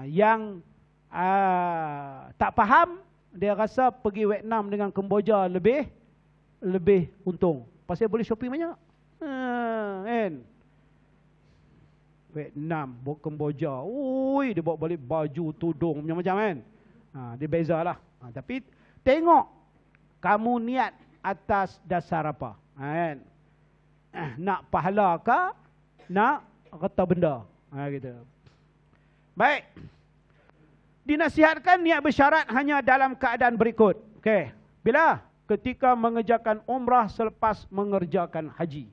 Yang tak faham, dia rasa pergi Vietnam dengan Kemboja lebih untung. Pasal boleh shopping banyak. Kan? Vietnam, bawa Kemboja. Ui, dia bawa balik baju, tudung, macam-macam kan. Dia bezalah. Tapi tengok kamu niat atas dasar apa. Kan? Nak pahala ke? Nak harta benda. Gitu. Baik. Dinasihatkan niat bersyarat hanya dalam keadaan berikut. Okey. Bila? Ketika mengerjakan umrah selepas mengerjakan haji.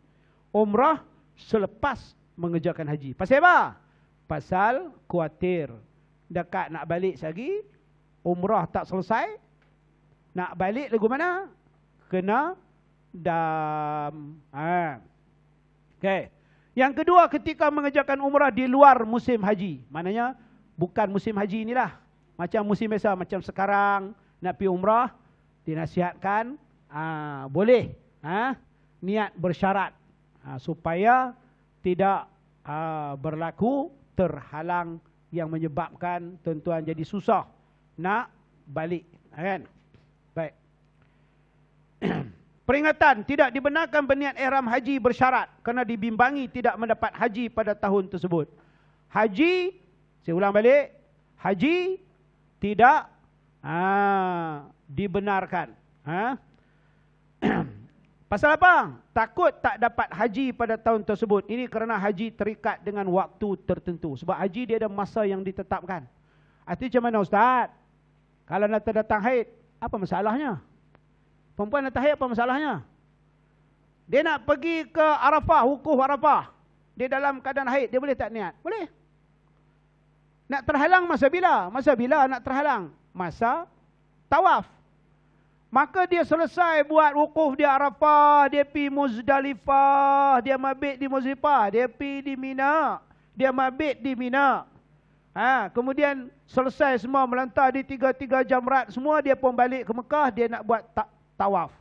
Umrah selepas mengerjakan haji. Pasal apa? Pasal khawatir. Dekat nak balik lagi, umrah tak selesai. Nak balik lagu mana? Kena dam. Okey. Yang kedua, ketika mengerjakan umrah di luar musim haji. Maknanya, bukan musim haji inilah. Macam musim biasa, macam sekarang nak pergi umrah, dinasihatkan, boleh niat bersyarat supaya tidak berlaku terhalang yang menyebabkan tuan-tuan jadi susah nak balik. Kan? Baik. Peringatan, tidak dibenarkan berniat ihram haji bersyarat kerana dibimbangi tidak mendapat haji pada tahun tersebut. Haji, saya ulang balik, haji tidak dibenarkan. Pasal apa? Takut tak dapat haji pada tahun tersebut. Ini kerana haji terikat dengan waktu tertentu. Sebab haji dia ada masa yang ditetapkan. Artinya macam mana Ustaz? Kalau nak datang haid, apa masalahnya? Perempuan datang haid, apa masalahnya? Dia nak pergi ke Arafah, wukuf Arafah. Dia dalam keadaan haid, dia boleh tak niat? Boleh. Nak terhalang masa bila? Masa bila nak terhalang? Masa tawaf. Maka dia selesai buat wukuf di Arafah, dia pergi Muzdalifah, dia mabit di Muzdalifah, dia pergi di Mina, dia mabit di Mina. Kemudian selesai semua melantar di tiga jamrat semua, dia pun balik ke Mekah, dia nak buat tawaf.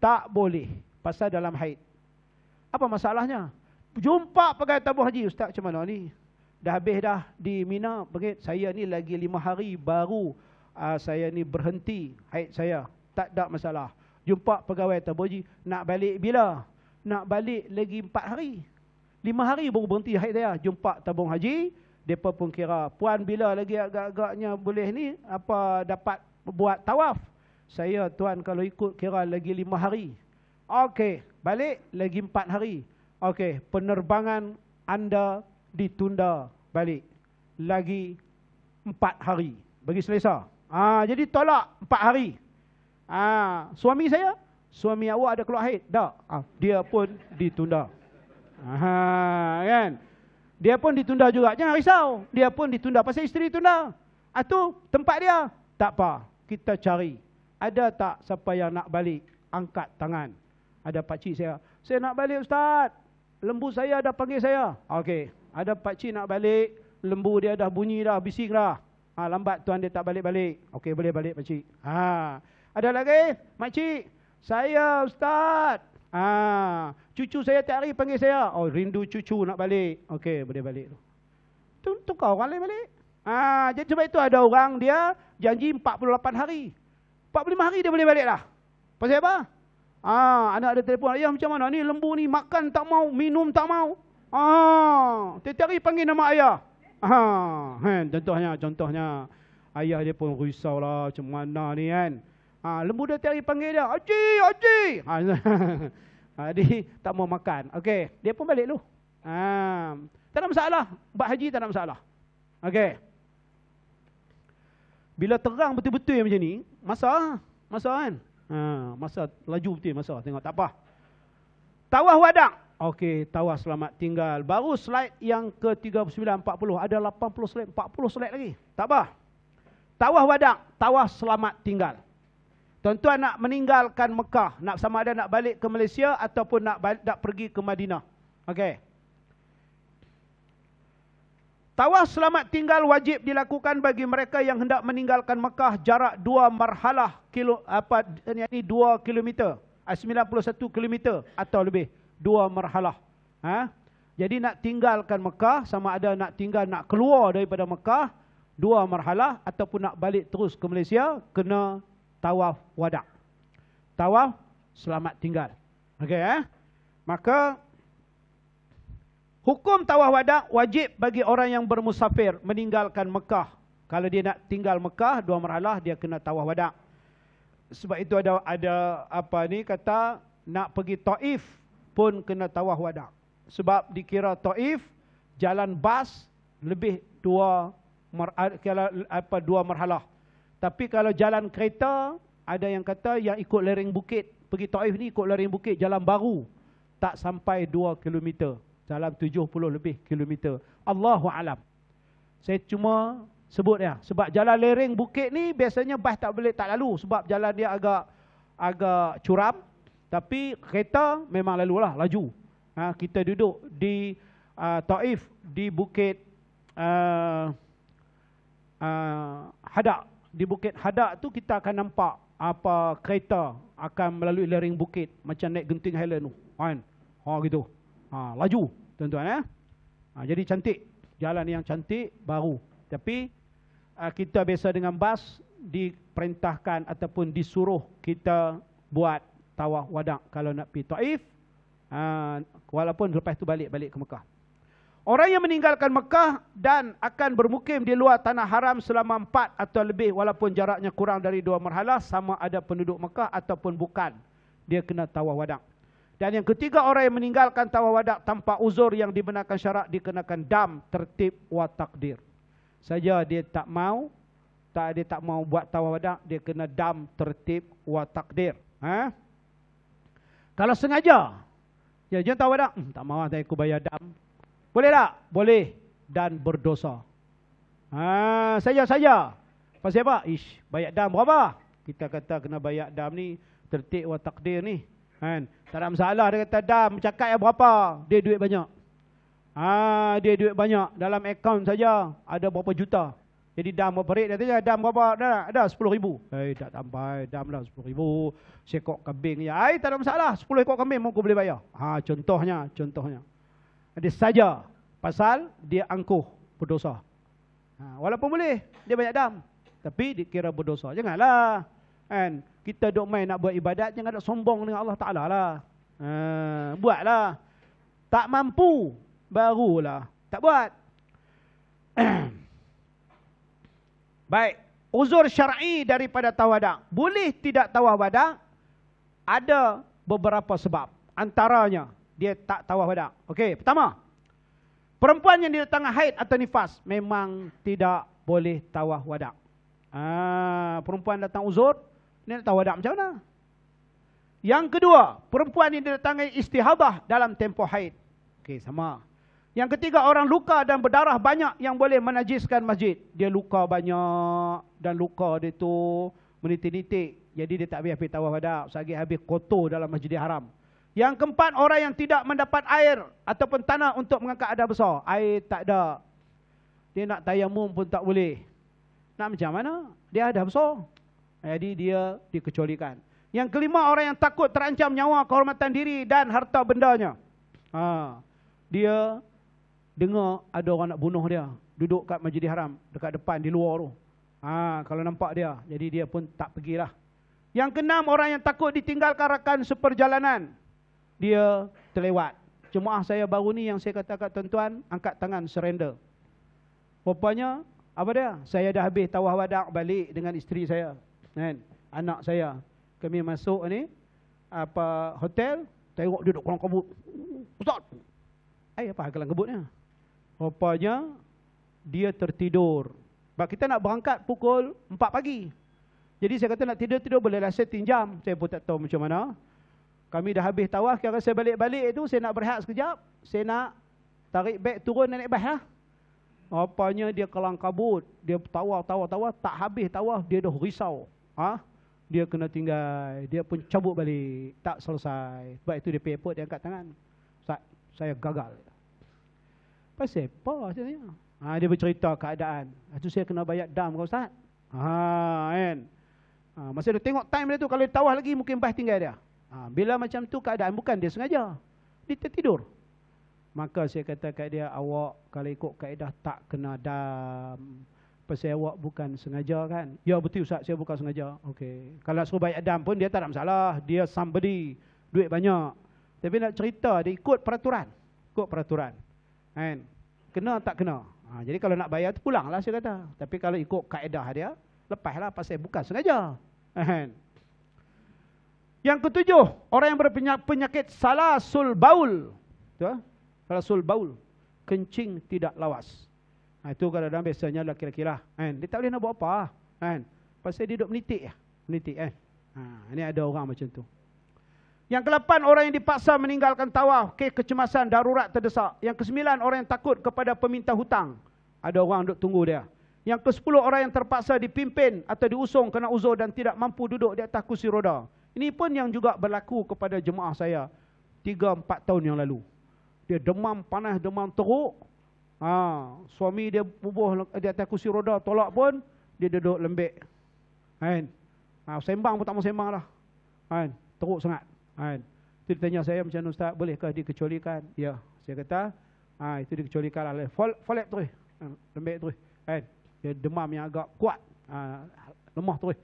Tak boleh, pasal dalam haid. Apa masalahnya? Jumpa pegawai tabung haji, Ustaz macam mana ni? Dah habis dah di Mina, saya ni lagi 5 hari baru saya ni berhenti haid saya. Tak ada masalah. Jumpa pegawai tabung haji, nak balik bila? Nak balik lagi 4 hari. 5 hari baru berhenti haid saya. Jumpa tabung haji, mereka pun kira, puan bila lagi agak-agaknya boleh ni, apa dapat buat tawaf? Saya tuan kalau ikut kira lagi 5 hari. Okey, balik lagi 4 hari. Okey, penerbangan anda ditunda balik lagi 4 hari. Bagi selesa. Jadi tolak 4 hari. Suami saya, suami awak ada keluar haid? Tak. Dia pun ditunda. Kan? Dia pun ditunda juga. Jangan risau. Dia pun ditunda. Pasal isteri tunda. Tu tempat dia. Tak apa. Kita cari. Ada tak siapa yang nak balik? Angkat tangan. Ada pakcik saya. Saya nak balik Ustaz. Lembu saya dah panggil saya. Okey. Ada pakcik nak balik. Lembu dia dah bunyi dah. Bising dah. Lambat tuan dia tak balik-balik. Okey, boleh balik pakcik. Ada lagi? Makcik, saya Ustaz. Cucu saya tiap hari panggil saya. Oh, rindu cucu nak balik. Okey, boleh balik. Tukar orang lain balik. Jadi sebab itu ada orang dia janji 48 hari. 45 hari dia boleh balik lah. Pasal apa? Anak ada telefon. Ayah macam mana ni? Lembu ni makan tak mau, minum tak mau. Tiap hari panggil nama ayah. Contohnya ayah dia pun risau lah macam mana ni kan. Lembu dia tiap hari panggil dia, Haji. Dia tak mau makan. Okey, dia pun balik lu. Tak ada masalah. Buat haji tak ada masalah. Okey. Bila terang betul-betul macam ni, masa kan? Masa laju betul masa. Tengok tak apa. Tawaf wada'. Okey, tawaf selamat tinggal. Baru slide yang ke-39, 40. Ada 80 slide, 40 slide lagi. Tak apa. Tawaf wada', tawaf selamat tinggal. Tuan-tuan nak meninggalkan Mekah, nak sama ada nak balik ke Malaysia ataupun nak pergi ke Madinah. Okey. Tawaf selamat tinggal wajib dilakukan bagi mereka yang hendak meninggalkan Mekah jarak 2 marhalah 2 kilometer, 91 kilometer atau lebih. 2 marhalah. Jadi nak tinggalkan Mekah, sama ada nak keluar daripada Mekah, 2 marhalah ataupun nak balik terus ke Malaysia, kena tawaf wada'. Tawaf selamat tinggal. Okey, maka hukum tawaf wada' wajib bagi orang yang bermusafir meninggalkan Mekah. Kalau dia nak tinggal Mekah 2 marhalah, dia kena tawaf wada'. Sebab itu ada apa ni kata nak pergi Taif pun kena tawaf wada'. Sebab dikira Taif jalan bas lebih 2 marhalah. Tapi kalau jalan kereta, ada yang kata yang ikut lereng bukit, pergi Taif ni ikut lereng bukit, jalan baru, tak sampai 2 km, dalam 70 lebih kilometer. Allahu alam. Saya cuma sebut ya, sebab jalan lereng bukit ni biasanya bas tak boleh tak lalu sebab jalan dia agak curam, tapi kereta memang lalulah, laju. Kita duduk di Taif di bukit Hadak. Di bukit Hadak tu kita akan nampak apa kereta akan melalui lereng bukit macam naik Genting Highland tu. Kan? Gitu. Laju, tuan-tuan jadi cantik. Jalan yang cantik, baru. Tapi kita biasa dengan bas diperintahkan ataupun disuruh kita buat tawaf wada' kalau nak pergi Taif. Walaupun lepas tu balik ke Mekah. Orang yang meninggalkan Mekah dan akan bermukim di luar tanah haram selama 4 atau lebih walaupun jaraknya kurang dari 2 marhalah, sama ada penduduk Mekah ataupun bukan, dia kena tawaf wada'. Dan yang ketiga, orang yang meninggalkan tawaf wada' tanpa uzur yang dibenarkan syarak dikenakan dam, tertib wa takdir. Saja dia tak mau buat tawaf wada', dia kena dam, tertib wa takdir. Kalau sengaja, ya jangan tawaf wada', tak mau saya aku bayar dam. Boleh tak? Boleh, dan berdosa. Saja. Pasal apa? Bayar dam berapa? Kita kata kena bayar dam ni, tertib wa takdir ni. Kan? Tak ada masalah, dia kata dam, cakap yang berapa? Dia duit banyak. Dia duit banyak. Dalam akaun saja ada berapa juta. Jadi dam berapa rate? Dia tanya, dam berapa? Ada 10,000. Tak sampai, dam lah 10,000. Sekok kambing. Tak ada masalah, 10 ekor kambing aku boleh bayar. Contohnya. Dia saja pasal dia angkuh berdosa. Walaupun boleh dia banyak dam, tapi dikira berdosa. Janganlah kan kita duk main nak buat ibadat, jangan nak sombong dengan Allah Taala lah. Buatlah. Tak mampu barulah tak buat. Baik, uzur syar'i daripada tawaf wada'. Boleh tidak tawaf wada'? Ada beberapa sebab. Antaranya dia tak tawaf wada'. Okey, pertama, perempuan yang didatangi haid atau nifas memang tidak boleh tawaf wada'. Perempuan datang uzur, dia nak tawaf wada' macam mana? Yang kedua, perempuan yang didatangi istihadah dalam tempoh haid. Okey, sama. Yang ketiga, orang luka dan berdarah banyak yang boleh menajiskan masjid. Dia luka banyak dan luka dia tu menitik-nitik. Jadi dia tak habis tawaf wada', habis kotor dalam Masjidil Haram. Yang keempat, orang yang tidak mendapat air ataupun tanah untuk mengangkat hadas besar. Air tak ada. Dia nak tayamum pun tak boleh. Nak macam mana? Dia hadas besar. Jadi dia dikecualikan. Yang kelima, orang yang takut terancam nyawa, kehormatan diri dan harta bendanya. Dia dengar ada orang nak bunuh dia. Duduk kat Masjidil Haram, dekat depan, di luar tu. Kalau nampak dia, jadi dia pun tak pergilah. Yang keenam, orang yang takut ditinggalkan rakan seperjalanan. Dia terlewat. Jemaah saya baru ni yang saya kata kat tuan-tuan, angkat tangan surrender. Rupanya apa dia? Saya dah habis tawaf wada' balik dengan isteri saya, kan? Anak saya. Kami masuk ni hotel, tengok duduk kelang kabut. Ustaz. Apa kelang kabutnya? Rupanya dia tertidur. Sebab kita nak berangkat pukul 4 pagi. Jadi saya kata nak tidur bolehlah setting jam. Saya pun tak tahu macam mana. Kami dah habis tawaf, kira saya balik-balik tu, saya nak berehat sekejap. Saya nak tarik beg turun dan naik bas lah. Apanya dia kelang kabut. Dia tawaf, tak habis tawaf, dia dah risau. Dia kena tinggal. Dia pun cabut balik. Tak selesai. Sebab itu dia pergi airport, dia angkat tangan. Ustaz, saya gagal. Pasal apa? Dia bercerita keadaan. Itu saya kena bayar dam ke Ustaz? Kan? Masa dia tengok time dia tu, kalau dia tawaf lagi, mungkin bas tinggal dia. Bila macam tu keadaan, bukan dia sengaja, dia tertidur. Maka saya kata kat dia, awak kalau ikut kaedah tak kena dam, pasal awak bukan sengaja kan? Ya betul Ustaz, saya bukan sengaja. Okey. Kalau nak suruh bayar dam pun dia tak ada masalah. Dia somebody, duit banyak. Tapi nak cerita, dia ikut peraturan. Ikut peraturan. Kan? Kena tak kena. Jadi kalau nak bayar tu pulanglah saya kata. Tapi kalau ikut kaedah dia, lepaslah pasal bukan sengaja. Kan? Yang ketujuh, orang yang berpenyakit salasul baul. Salasul baul. Kencing tidak lawas. Itu kadang-kadang biasanya lelaki-lelaki lah. Dia tak boleh nak buat apa. Pasal dia duduk menitik. Menitik. Ini ada orang macam tu. Yang ke-8, orang yang dipaksa meninggalkan tawaf. Kecemasan, darurat, terdesak. Yang ke-9, orang yang takut kepada peminta hutang. Ada orang duduk tunggu dia. Yang ke-10, orang yang terpaksa dipimpin atau diusung kena uzur dan tidak mampu duduk di atas kursi roda. Ini pun yang juga berlaku kepada jemaah saya 3-4 tahun yang lalu. Dia demam panas, demam teruk. Suami dia bubuh di atas kursi roda, tolak pun, dia duduk lembek. Sembang pun tak mau sembang lah. Teruk sangat. Itu ditanya saya macam mana Ustaz, bolehkah dikecualikan? Ya, saya kata, itu dikecualikan lah. Folek terus, lembek terus. Dia demam yang agak kuat, lemah terus.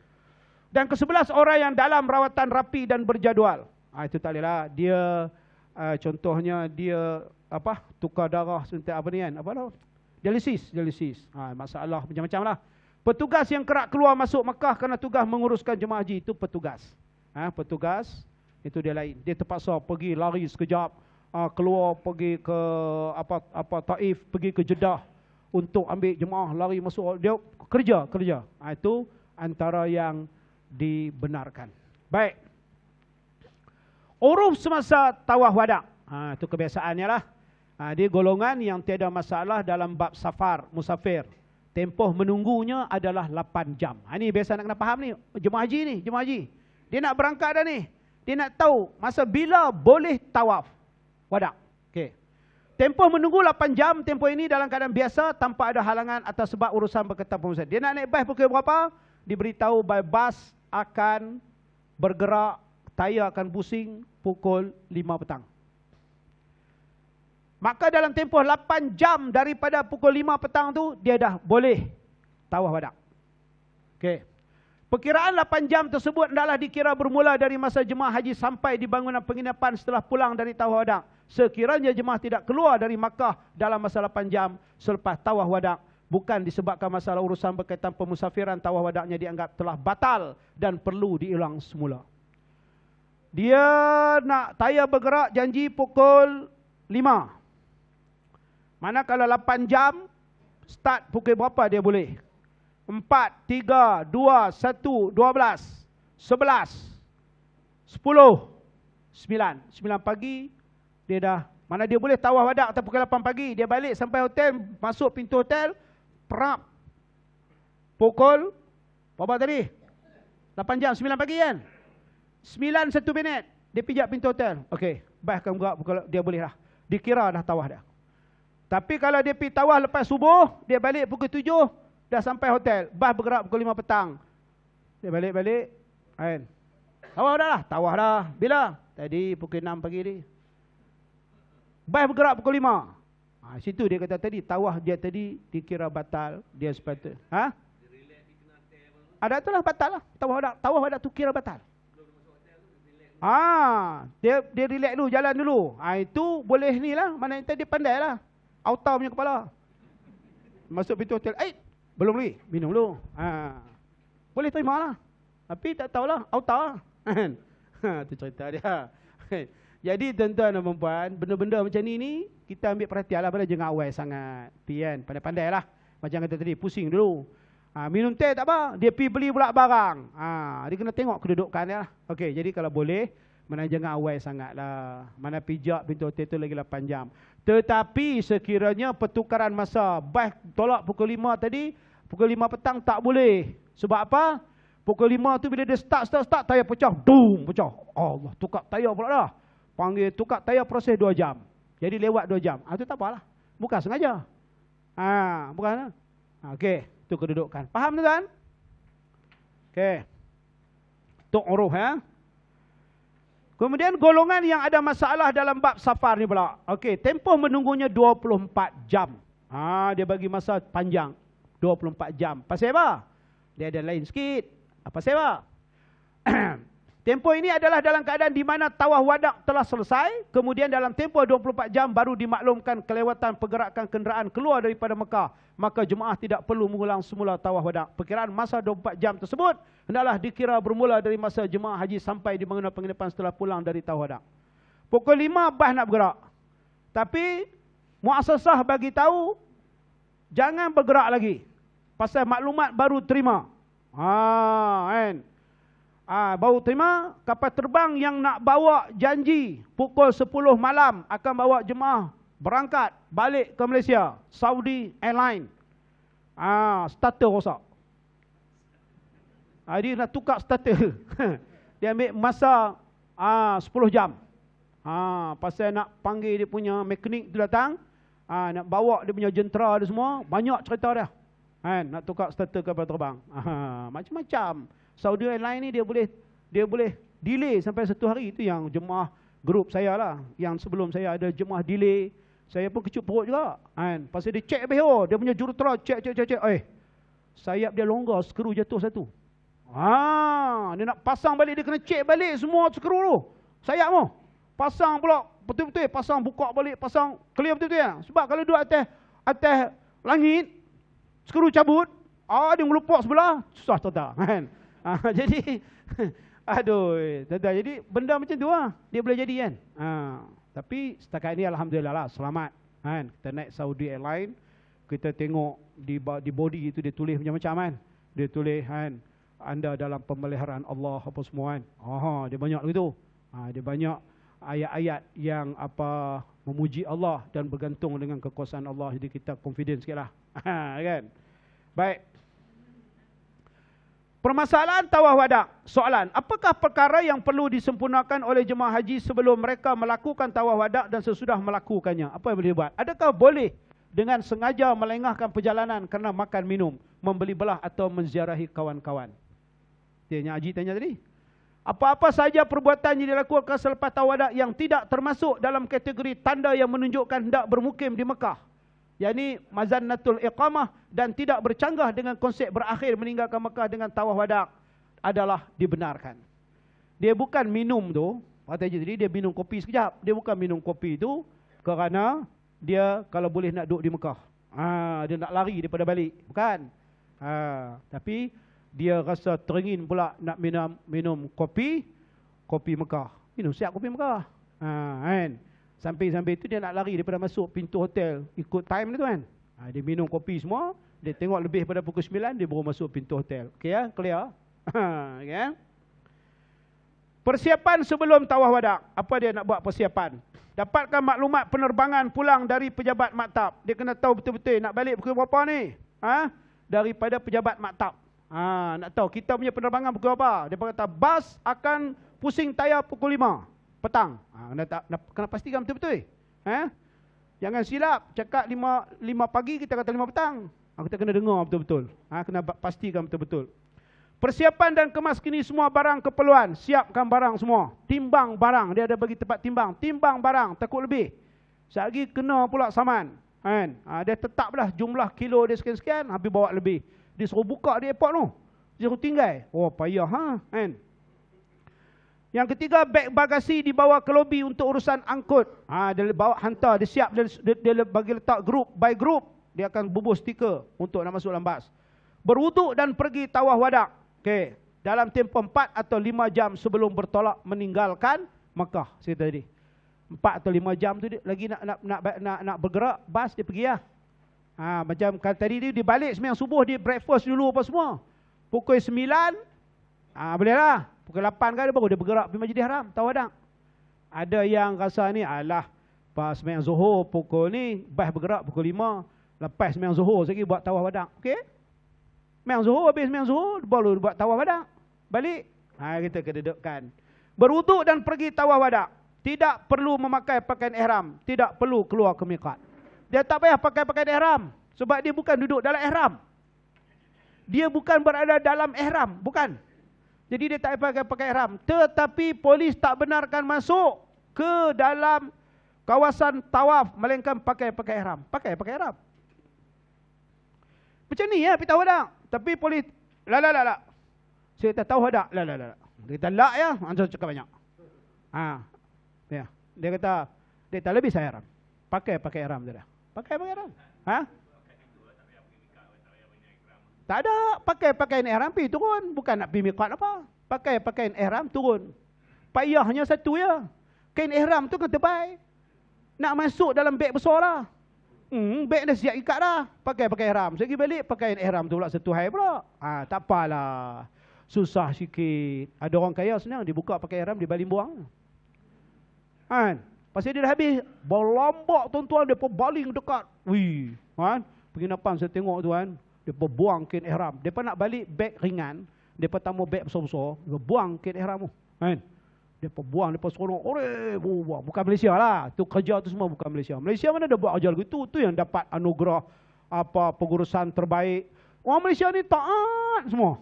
Dan ke-11, orang yang dalam rawatan rapi dan berjadual. Itu tak boleh lah. Dia, contohnya dia, tukar darah, suntik apa ni kan? Dialisis. Masalah macam-macam lah. Petugas yang kerap keluar masuk Mekah kerana tugas menguruskan jemaah haji, itu petugas. Petugas, itu dia lain. Dia terpaksa pergi lari sekejap, keluar pergi ke Taif, pergi ke Jeddah untuk ambil jemaah, lari masuk. Dia kerja. Itu antara yang dibenarkan. Baik. Uruf semasa tawaf wada'. Itu kebiasaannya lah. Dia golongan yang tiada masalah dalam bab safar, musafir. Tempoh menunggunya adalah 8 jam. Ini biasa nak kena faham ni. Jemaah haji. Dia nak berangkat dah ni. Dia nak tahu masa bila boleh tawaf wada'. Okey. Tempoh menunggu 8 jam. Tempoh ini dalam keadaan biasa tanpa ada halangan atau sebab urusan berkaitan perusahaan. Dia nak naik bas pukul berapa? Diberitahu bas akan bergerak, tayar akan pusing pukul 5 petang. Maka dalam tempoh 8 jam daripada pukul 5 petang tu, dia dah boleh tawaf wada'. Okey. Perkiraan 8 jam tersebut adalah dikira bermula dari masa jemaah haji sampai di bangunan penginapan setelah pulang dari tawaf wada'. Sekiranya jemaah tidak keluar dari Makkah dalam masa 8 jam selepas tawaf wada', bukan disebabkan masalah urusan berkaitan pemusafiran, tawaf wada'nya dianggap telah batal dan perlu diulang semula. Dia nak tayar bergerak janji pukul 5. Manakala 8 jam, start pukul berapa dia boleh? 4, 3, 2, 1, 12, 11, 10, 9 pagi, dia dah, mana dia boleh tawaf wada' atau pukul 8 pagi, dia balik sampai hotel, masuk pintu hotel, perap, pukul, berapa tadi? 8 jam, 9 pagi kan? 9, 1 minit, dia pijak pintu hotel. Okey, bahkan dia boleh lah, dikira dah tawaf dah. Tapi kalau dia pergi tawaf lepas subuh, dia balik pukul 7, dah sampai hotel. Bas bergerak pukul 5 petang. Dia balik. Tawaf dah lah. Tawaf dah. Bila? Tadi pukul 6 pagi ni. Bas bergerak pukul 5. Situ dia kata tadi, tawaf dia tadi dikira batal. Dia sepatutnya. Ada tu lah batal lah. Tawaf dah tu kira batal. Dia relax dulu, jalan dulu. Itu boleh ni lah. Mana dia pandai lah. Auta punya kepala. Masuk pintu hotel. Belum lagi. Minum dulu. Boleh terima lah. Tapi tak tahulah. Auta. Itu cerita dia. Jadi tuan-tuan dan puan, benda-benda macam ni kita ambil perhatian lah. Pada jangan awal sangat. Kan? Pandai-pandai lah. Macam kata tadi, pusing dulu. Minum teh tak apa. Dia pergi beli pula barang. Dia kena tengok kedudukan dia lah. Okey, jadi kalau boleh, mana jangan awal sangat lah. Mana pijak pintu hotel tu lagi 8 jam. Tetapi sekiranya pertukaran masa, bas tolak pukul 5 tadi, pukul 5 petang tak boleh. Sebab apa? Pukul 5 tu bila dia start, tayar pecah. Boom, pecah. Allah, tukar tayar pula dah. Panggil tukar tayar proses 2 jam. Jadi lewat 2 jam. Itu tak apalah. Bukan sengaja. Bukan. Okey, itu kedudukan. Faham tuan? Okey. Tok uruf ya. Kemudian golongan yang ada masalah dalam bab safar ni pula. Okey, tempoh menunggunya 24 jam. Dia bagi masa panjang. 24 jam. Pasal apa? Dia ada lain sikit. Apa sebab? Tempoh ini adalah dalam keadaan di mana tawaf wadak telah selesai, kemudian dalam tempoh 24 jam baru dimaklumkan kelewatan pergerakan kenderaan keluar daripada Mekah. Maka jemaah tidak perlu mengulang semula tawaf wadak. Perkiraan masa 24 jam tersebut hendaklah dikira bermula dari masa jemaah haji sampai di bangunan penginapan setelah pulang dari tawaf wadak. Pukul 5 bas nak bergerak. Tapi muassasah bagi tahu jangan bergerak lagi. Pasal maklumat baru terima. Kan? Baru terima kapal terbang yang nak bawa janji pukul 10 malam akan bawa jemaah berangkat balik ke Malaysia, Saudi Airline. Starter rosak. Dia nak tukar starter. Dia ambil masa 10 jam. Pasal nak panggil dia punya mekanik tu datang, nak bawa dia punya jentera dia semua, banyak cerita dia. Nak tukar starter kapal terbang. Macam-macam. Saudi Airlines ni dia boleh delay sampai 1 hari. Itu yang jemaah grup saya lah. Yang sebelum saya ada jemaah delay, saya pun kecut perut juga. Pasal dia cek BO, dia punya jurutera cek. Sayap dia longgar, skru jatuh satu. Dia nak pasang balik, dia kena cek balik semua skru tu. Sayap tu. Pasang pula betul-betul, pasang buka balik, pasang clear betul-betul ya. Sebab kalau duduk atas langit, skru cabut, dia melupak sebelah, susah total. Jadi jadi benda macam tu lah, dia boleh jadi kan. Tapi setakat ini alhamdulillah lah, selamat. Kita naik Saudi Airline, kita tengok di body itu dia tulis macam-macam kan. Dia tulis anda dalam pemeliharaan Allah apa semua kan. Dia banyak begitu. Dia banyak ayat-ayat yang memuji Allah dan bergantung dengan kekuasaan Allah. Jadi kita confident sikitlah. Kan? Baik. Permasalahan tawaf wadak. Soalan, apakah perkara yang perlu disempurnakan oleh jemaah haji sebelum mereka melakukan tawaf wadak dan sesudah melakukannya? Apa yang boleh buat? Adakah boleh dengan sengaja melengahkan perjalanan kerana makan minum, membeli belah atau menziarahi kawan-kawan? Dia Haji tanya tadi. Apa-apa saja perbuatan yang dilakukan selepas tawaf wadak yang tidak termasuk dalam kategori tanda yang menunjukkan hendak bermukim di Mekah, yakni mazannatul iqamah, dan tidak bercanggah dengan konsep berakhir meninggalkan Mekah dengan tawaf wadak, adalah dibenarkan. Dia bukan minum tu, kata tadi dia minum kopi sekejap. Dia bukan minum kopi tu kerana dia kalau boleh nak duduk di Mekah. Dia nak lari daripada balik, bukan. Tapi dia rasa teringin pula nak minum kopi Mekah. Minum siap kopi Mekah. Kan? Sampai-sampai itu dia nak lari daripada masuk pintu hotel, ikut time dia tu kan. Dia minum kopi semua, dia tengok lebih pada pukul 9, dia baru masuk pintu hotel. Okey ya? Clear? Okay? Persiapan sebelum tawaf wadak. Apa dia nak buat persiapan? Dapatkan maklumat penerbangan pulang dari pejabat maktab. Dia kena tahu betul-betul nak balik pukul berapa ni. Daripada pejabat maktab. Nak tahu kita punya penerbangan pukul apa. Dia kata bas akan pusing tayar pukul 5 petang. Kena pastikan betul-betul. Jangan silap cakap 5 pagi, kita kata 5 petang. Kita kena dengar betul-betul. Kena pastikan betul-betul. Persiapan dan kemas kini semua barang keperluan. Siapkan barang semua. Timbang barang. Dia ada bagi tempat timbang. Timbang barang. Takut lebih. Sehari kena pula saman. Dia tetaplah jumlah kilo dia sekian-sekian. Habis bawa lebih. Dia suruh buka di airport tu. Dia suruh tinggal. Oh payah. Yang ketiga, beg bagasi dibawa ke lobi untuk urusan angkut. Dia bawa hantar. Dia siap. Dia bagi letak grup by grup. Dia akan bubuh stiker untuk nak masuk dalam bas. Berwuduk dan pergi tawaf wadak. Okey, dalam tempoh 4 atau 5 jam sebelum bertolak meninggalkan Mekah. Saya tadi 4 atau 5 jam tu dia lagi nak bergerak bas, dia pergi lah. Macam tadi dia balik sembahyang subuh, dia breakfast dulu apa semua. Pukul 9 boleh lah. Pukul 8 kan baru dia bergerak pergi Masjidil Haram tawaf wadak. Ada yang rasa ni pas sembahyang Zuhur pukul ni, bas bergerak pukul 5, lepas sembahyang Zuhur lagi buat tawaf wadak. Okey, sembahyang Zuhur, habis sembahyang Zuhur baru buat tawaf wadak. Balik. Kita kedudukkan. Berwuduk dan pergi tawaf wadak. Tidak perlu memakai pakaian ihram. Tidak perlu keluar ke miqat. Dia tak payah pakai pakaian ihram. Sebab dia bukan duduk dalam ihram. Dia bukan berada dalam ihram. Bukan. Jadi dia tak payah pakai ihram. Tetapi polis tak benarkan masuk ke dalam kawasan tawaf melainkan pakai ihram. Pakai ihram. Macam ni ya, pergi tawadak. Tapi polis, la. Saya kata tawadak, la. Dia kata la ya, Ansur cakap banyak. Ya. Dia kata, dia tak lebih saya ihram. Pakai ihram dia dah. Pakai ihram. Tak ada, pakai pakaian ihram pergi turun, bukan nak pergi miqat apa. Pakai pakaian ihram turun. Payahnya satu ya. Kain ihram tu kan tebal. Nak masuk dalam beg besar lah. Beg dah siap ikat dah. Pakai ihram. Saya pergi balik pakaian ihram tu pula satu hai pula. Tak apalah. Susah sikit. Ada orang kaya senang, dia buka pakai ihram, dia baling buang. Kan? Pasal dia dah habis, berlombok tuan-tuan, dia pun baling dekat. Wih, kan? Penginapan saya tengok tuan, dia pun buang kain ihram. Dia pun nak balik beg ringan, dia pun tambah beg besar-besar, dia buang kain ihram tu. Kan? Dia pun buang, dia pun seronok. Buang. Bukan Malaysia lah. Tu kerja tu semua bukan Malaysia. Malaysia mana ada buat kerja begitu? Tu yang dapat anugerah apa pengurusan terbaik. Orang Malaysia ni taat semua.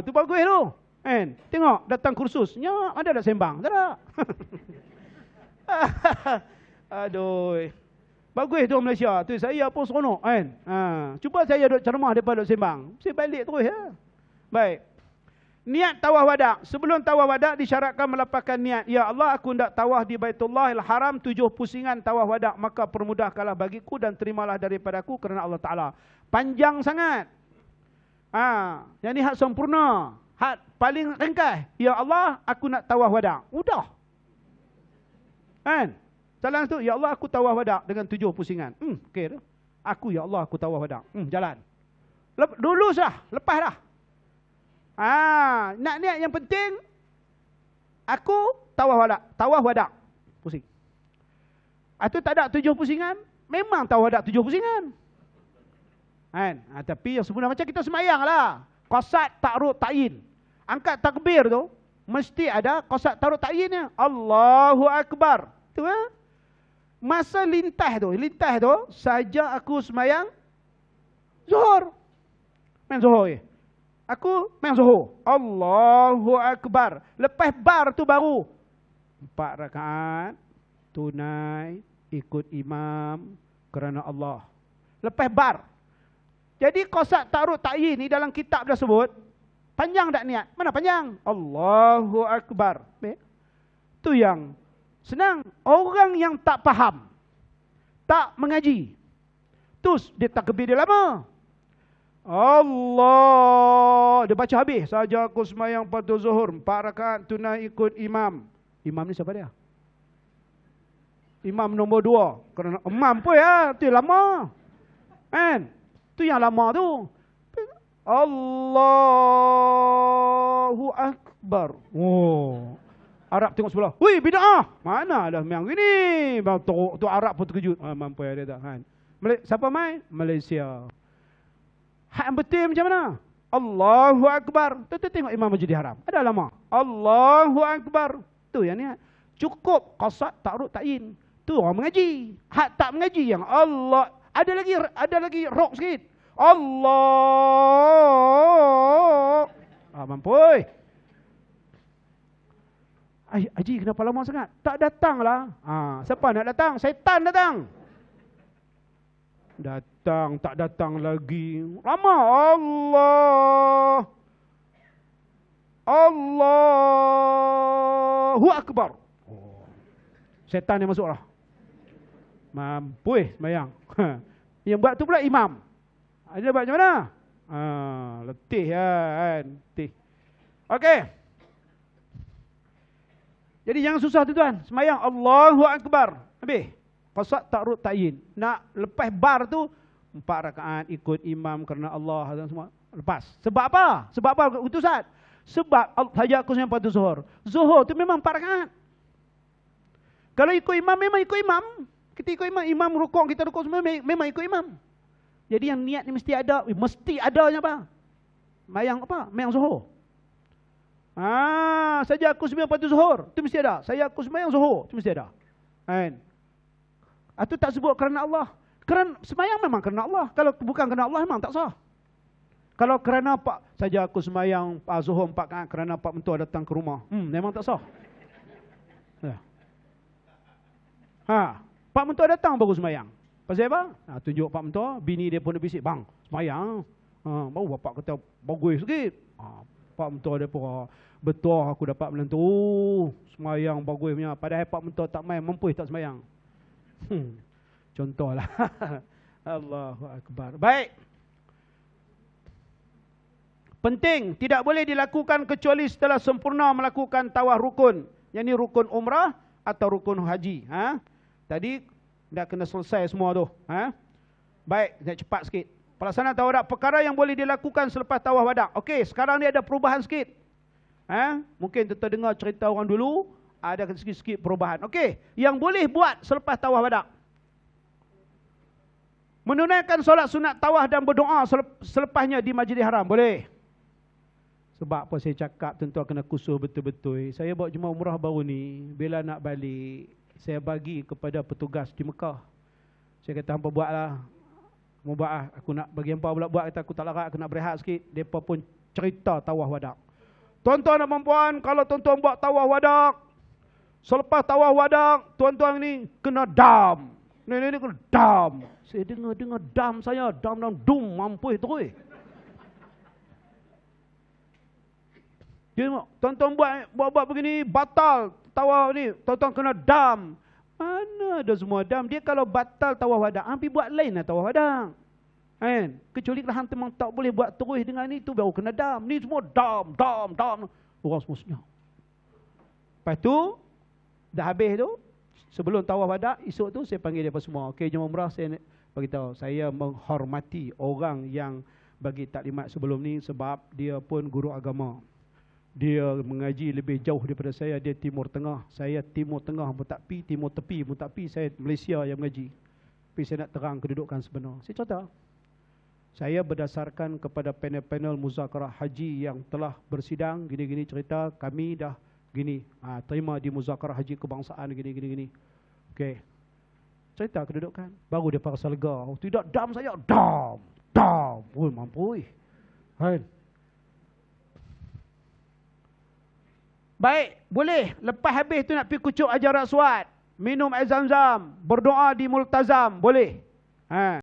Tu bagus tu. Kan? Tengok, datang kursus. Nyak, ada tak sembang? Tak ada. Aduh. Bagus tu Malaysia. Tu saya pun seronok kan. Cuba saya duduk ceramah daripada duduk sembang. Saya balik terus ya. Baik. Niat tawaf wada'. Sebelum tawaf wada' disyaratkan melapangkan niat. Ya Allah, aku hendak tawaf di Baitullahil Haram 7 pusingan tawaf wada', maka permudahkanlah bagiku dan terimalah daripadaku kerana Allah Ta'ala. Panjang sangat. Yang ni hak sempurna. Hak paling ringkas. Ya Allah, aku nak tawaf wada'. Udah. Kan? Jalan tu, ya Allah aku tawaf wada' dengan 7 pusingan. Okey tu. Aku ya Allah aku tawaf wada'. Jalan. Lulus dah, lepas dah. Nak niat yang penting aku tawaf wada'. Pusing. Itu tak ada 7 pusingan, memang tawaf wada' 7 pusingan. Kan? Tapi yang sebenarnya macam kita semayang lah. Qasad ta'rud ta'yin. Angkat takbir tu mesti ada qasad ta'rud ta'yinnya. Allahu Akbar. Tu masa lintas tu saja aku semayang zuhur. Main zuhur aku main zuhur. Allahu Akbar. Lepas bar tu baru 4 rakaat tunai ikut imam kerana Allah. Lepas bar. Jadi qasad ta'rud ta'yin ni dalam kitab dah sebut. Panjang tak niat? Mana panjang? Allahu Akbar. Tu yang senang. Orang yang tak faham, tak mengaji, terus dia takbir dia lama. Allah, dia baca habis. Saja aku semayang fardu zuhur 4 rakaat tunai ikut imam. Imam ni siapa dia? Imam nombor 2. Kerana imam pun ya, tu lama. Kan? Tu yang lama tu. Allahu Akbar. Arab tengok sebelah. Wih, bid'ah. Mana dah yang gini? Tu Arab pun terkejut. Mampu ya dia tak. Kan? Siapa main? Malaysia. Hak yang betul macam mana? Allahu Akbar. Tu tengok Imam Masjidil Haram. Ada lama. Allahu Akbar. Tu yang ni. Cukup qasad ta'rud ta'yin. Tu orang mengaji. Hak tak mengaji yang Allah. Ada lagi rock sikit. Allah. Mampu. Haji kenapa lama sangat? Tak datanglah. Siapa nak datang? Syaitan datang. Datang, tak datang lagi. Lama. Allahu Akbar. Syaitan yang masuk lah. Mampu semayang. Yang buat tu pula imam. Dia buat macam mana? Letih kan. Letih. Okey. Jadi jangan susah tuan. Semayang Allahu Akbar. Habis. Qasad ta'rud ta'yin. Nak lepas bar tu 4 rakaat ikut imam kerana Allah dan semua. Lepas. Sebab apa? Sebab apa utusan? Sebab saja aku semayang fardu zuhur. Zuhur tu memang 4 rakaat. Kalau ikut imam memang ikut imam. Kita ikut imam, imam rukuk, kita rukuk semua memang ikut imam. Jadi yang niat ni mesti ada, adanya apa? Mayang apa? Mayang zuhur. Saja aku sembahyang fardu zuhur, itu mesti ada. Saya aku sembahyang zuhur, itu mesti ada. Kan? Itu tak sebut kerana Allah. Kerana sembahyang memang kerana Allah. Kalau bukan kerana Allah memang tak sah. Kalau kerana pak saja aku sembahyang zuhur 4 rakaat kerana pak mentua datang ke rumah, memang tak sah. Pak mentua datang baru sembahyang. Pasal apa? Tunjuk pak mentua, bini dia pun bisik, bang, semayang. Baru bapak kata, bagus sikit. Pak mentua dia pun, betul aku dapat menentu. Semayang bagus punya. Padahal pak mentua tak main, mampu tak semayang. Contohlah. Allahu Akbar. Baik. Penting, tidak boleh dilakukan kecuali setelah sempurna melakukan tawaf rukun. Yang ini rukun umrah atau rukun haji. Tadi dah kena selesai semua tu. Baik, nak cepat sikit. Pelaksanaan tawaf wada, perkara yang boleh dilakukan selepas tawaf wada. Okey, sekarang ni ada perubahan sikit. Mungkin kita dengar cerita orang dulu, ada sikit-sikit perubahan. Okey, yang boleh buat selepas tawaf wada. Menunaikan solat sunat tawaf dan berdoa selepasnya di Masjidil Haram. Boleh. Sebab apa saya cakap tuan-tuan kena kusuh betul-betul. Saya buat jemaah umrah baru ni, bila nak balik, saya bagi kepada petugas di Mekah. Saya kata, hampa buatlah. Mau buat lah. Aku nak bagi hampa pula buat. Kata, aku tak larat, aku nak berehat sikit. Mereka pun cerita tawaf wadak. Tuan-tuan dan puan-puan, kalau tuan-tuan buat tawaf wadak, selepas tawaf wadak, tuan-tuan ni kena dam. Ni kena dam. Saya dengar dam saya. Dam, dum, mampu terus. Tuan-tuan buat begini, batal tawaf ni, tuan-tuan kena dam. Mana ada semua dam? Dia kalau batal tawaf wada, ambil buat lain lah tawaf wada. Kan? Kecuali kalau hang memang tak boleh buat terus dengan ni, tu baru kena dam. Ni semua dam. Orang semua senyap. Lepas tu, dah habis tu, sebelum tawaf wada, esok tu saya panggil dia semua. Okey, jemaah umrah, saya beritahu, saya menghormati orang yang bagi taklimat sebelum ni sebab dia pun guru agama. Dia mengaji lebih jauh daripada saya. Dia Timur Tengah. Saya Timur Tengah pun tak pi, Timur Tepi pun tak pi. Saya Malaysia yang mengaji. Tapi saya nak terang kedudukan sebenar. Saya cerita. Saya berdasarkan kepada panel-panel muzakarah haji yang telah bersidang. Gini-gini cerita. Kami dah gini. Terima di muzakarah haji kebangsaan. Gini-gini. Okey. Cerita kedudukan. Baru dia rasa lega. Oh, tidak dam saya. Dam. Oh, mampu. Kan? Baik, boleh. Lepas habis tu nak pergi kucuk Hajar Aswad, minum air Zam-Zam, berdoa di Multazam, boleh.